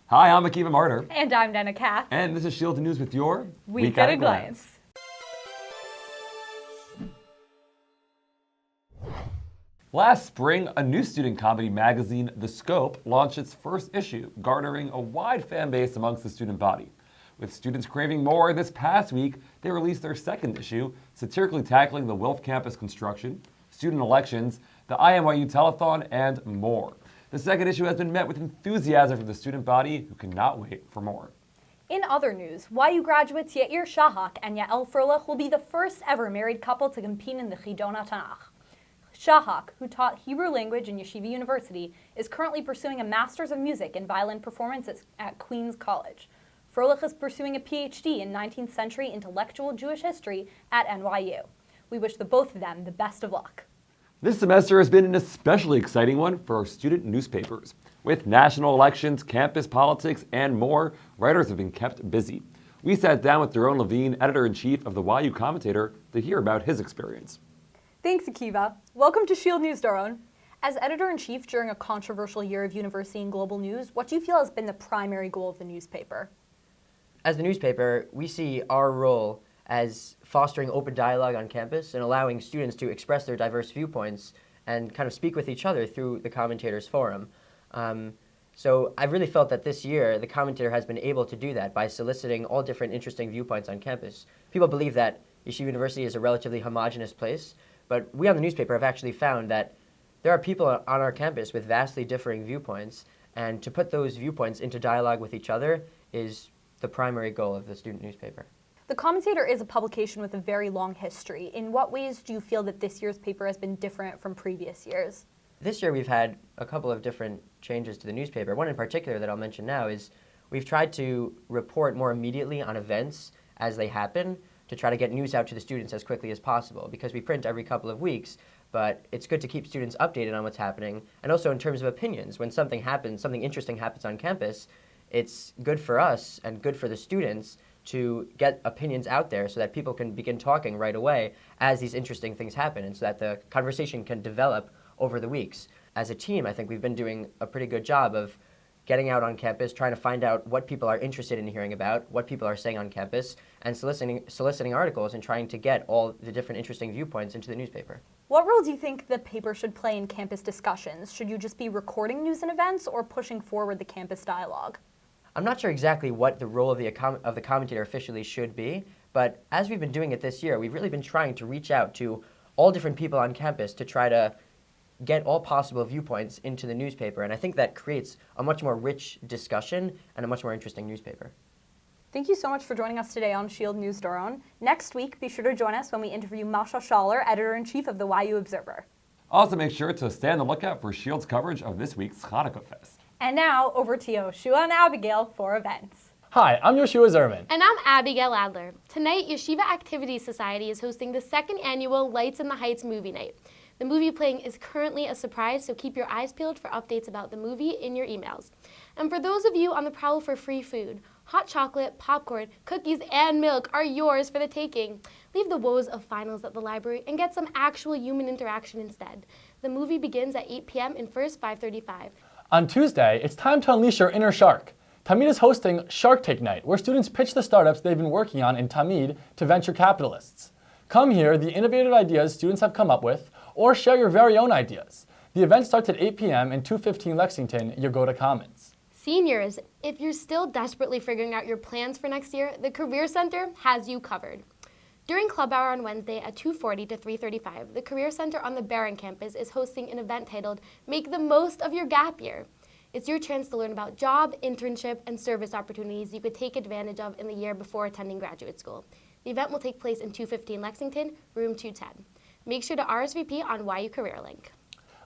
Hi, I'm Akiva Martyr. And I'm Dana Katz. And this is Shield News with your Week at a Glance. Last spring, a new student comedy magazine, The Scope, launched its first issue, garnering a wide fan base amongst the student body. With students craving more, this past week, they released their second issue, satirically tackling the Wilf campus construction, student elections, the IMYU telethon, and more. The second issue has been met with enthusiasm from the student body, who cannot wait for more. In other news, YU graduates Yair Shahak and Yael Froelich will be the first ever married couple to compete in the Chidon Tanakh. Shahak, who taught Hebrew language in Yeshiva University, is currently pursuing a Master's of Music in Violin Performance at Queens College. Froelich is pursuing a PhD in 19th century intellectual Jewish history at NYU. We wish the both of them the best of luck. This semester has been an especially exciting one for our student newspapers. With national elections, campus politics, and more, writers have been kept busy. We sat down with Doron Levine, editor-in-chief of the YU Commentator, to hear about his experience. Thanks, Akiva. Welcome to Shield News, Doron. As editor-in-chief during a controversial year of university and global news, what do you feel has been the primary goal of the newspaper? As the newspaper, we see our role as fostering open dialogue on campus and allowing students to express their diverse viewpoints and kind of speak with each other through the Commentators Forum. So I really felt that this year the Commentator has been able to do that by soliciting all different interesting viewpoints on campus. People believe that Yeshiva University is a relatively homogenous place, but we on the newspaper have actually found that there are people on our campus with vastly differing viewpoints, and to put those viewpoints into dialogue with each other is the primary goal of the student newspaper. The Commentator is a publication with a very long history. In what ways do you feel that this year's paper has been different from previous years? This year we've had a couple of different changes to the newspaper. One in particular that I'll mention now is we've tried to report more immediately on events as they happen to try to get news out to the students as quickly as possible, because we print every couple of weeks, but it's good to keep students updated on what's happening. And also in terms of opinions, when something happens, something interesting happens on campus, it's good for us and good for the students to get opinions out there so that people can begin talking right away as these interesting things happen, and so that the conversation can develop over the weeks. As a team, I think we've been doing a pretty good job of getting out on campus, trying to find out what people are interested in hearing about, what people are saying on campus, and soliciting articles and trying to get all the different interesting viewpoints into the newspaper. What role do you think the paper should play in campus discussions? Should you just be recording news and events or pushing forward the campus dialogue? I'm not sure exactly what the role of the Commentator officially should be, but as we've been doing it this year, we've really been trying to reach out to all different people on campus to try to get all possible viewpoints into the newspaper, and I think that creates a much more rich discussion and a much more interesting newspaper. Thank you so much for joining us today on Shield News, Doron. Next week, be sure to join us when we interview Masha Schaller, editor-in-chief of the YU Observer. Also make sure to stay on the lookout for Shield's coverage of this week's Hanukkah Fest. And now, over to Yoshua and Abigail for events. Hi, I'm Yoshua Zerman. And I'm Abigail Adler. Tonight, Yeshiva Activities Society is hosting the second annual Lights in the Heights movie night. The movie playing is currently a surprise, so keep your eyes peeled for updates about the movie in your emails. And for those of you on the prowl for free food, hot chocolate, popcorn, cookies, and milk are yours for the taking. Leave the woes of finals at the library and get some actual human interaction instead. The movie begins at 8 p.m. in first 535. On Tuesday, it's time to unleash your inner shark. Tamid is hosting Shark Take Night, where students pitch the startups they've been working on in Tamid to venture capitalists. Come hear the innovative ideas students have come up with, or share your very own ideas. The event starts at 8 p.m. in 215 Lexington, Yagoda Commons. Seniors, if you're still desperately figuring out your plans for next year, the Career Center has you covered. During Club Hour on Wednesday at 2:40 to 3:35, the Career Center on the Barron campus is hosting an event titled Make the Most of Your Gap Year. It's your chance to learn about job, internship, and service opportunities you could take advantage of in the year before attending graduate school. The event will take place in 215 Lexington, room 210. Make sure to RSVP on YU Career Link.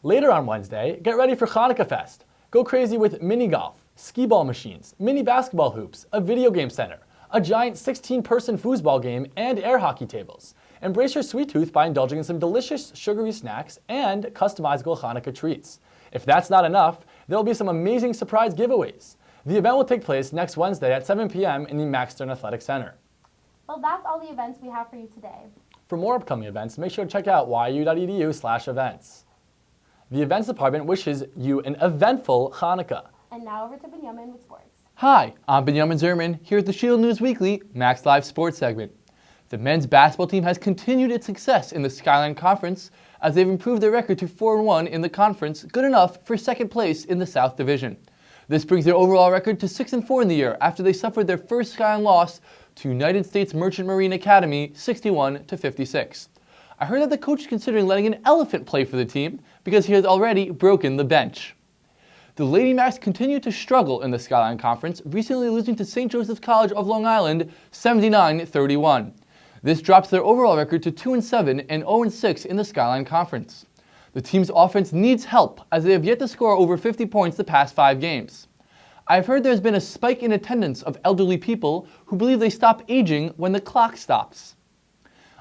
Later on Wednesday, get ready for Hanukkah Fest. Go crazy with mini golf, skee ball machines, mini basketball hoops, a video game center, a giant 16-person foosball game, and air hockey tables. Embrace your sweet tooth by indulging in some delicious sugary snacks and customizable Hanukkah treats. If that's not enough, there will be some amazing surprise giveaways. The event will take place next Wednesday at 7 p.m. in the Max Stern Athletic Center. Well, that's all the events we have for you today. For more upcoming events, make sure to check out yu.edu/events. The Events Department wishes you an eventful Hanukkah. And now over to Benjamin with sports. Hi, I'm Benjamin Zerman, here at the Shield News Weekly Max Live Sports segment. The men's basketball team has continued its success in the Skyline Conference as they've improved their record to 4-1 in the conference, good enough for second place in the South Division. This brings their overall record to 6-4 in the year after they suffered their first Skyline loss to United States Merchant Marine Academy 61-56. I heard that the coach is considering letting an elephant play for the team because he has already broken the bench. The Lady Macs continue to struggle in the Skyline Conference, recently losing to St. Joseph's College of Long Island 79-31. This drops their overall record to 2-7 and 0-6 in the Skyline Conference. The team's offense needs help as they have yet to score over 50 points the past 5 games. I've heard there's been a spike in attendance of elderly people who believe they stop aging when the clock stops.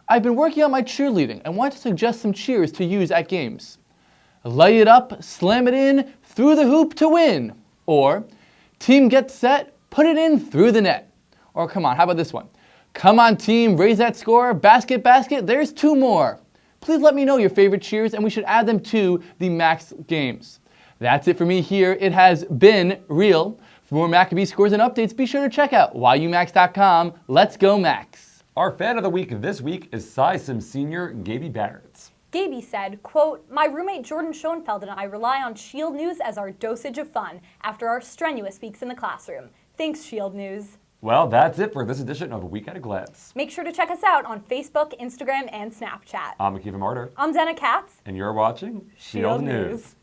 I've been working on my cheerleading and want to suggest some cheers to use at games. Light it up, slam it in, through the hoop to win. Or, team gets set, put it in through the net. Or come on, how about this one? Come on team, raise that score, basket, basket, there's 2 more. Please let me know your favorite cheers and we should add them to the Max games. That's it for me here. It has been real. For more Maccabee scores and updates, be sure to check out yumax.com. Let's go Max. Our fan of the week this week is Sim senior Gaby Barrett. Gaby said, quote, "My roommate Jordan Schoenfeld and I rely on Shield News as our dosage of fun after our strenuous weeks in the classroom. Thanks, Shield News." Well, that's it for this edition of A Week at a Glance. Make sure to check us out on Facebook, Instagram, and Snapchat. I'm Akiva Martyr. I'm Dana Katz. And you're watching Shield News.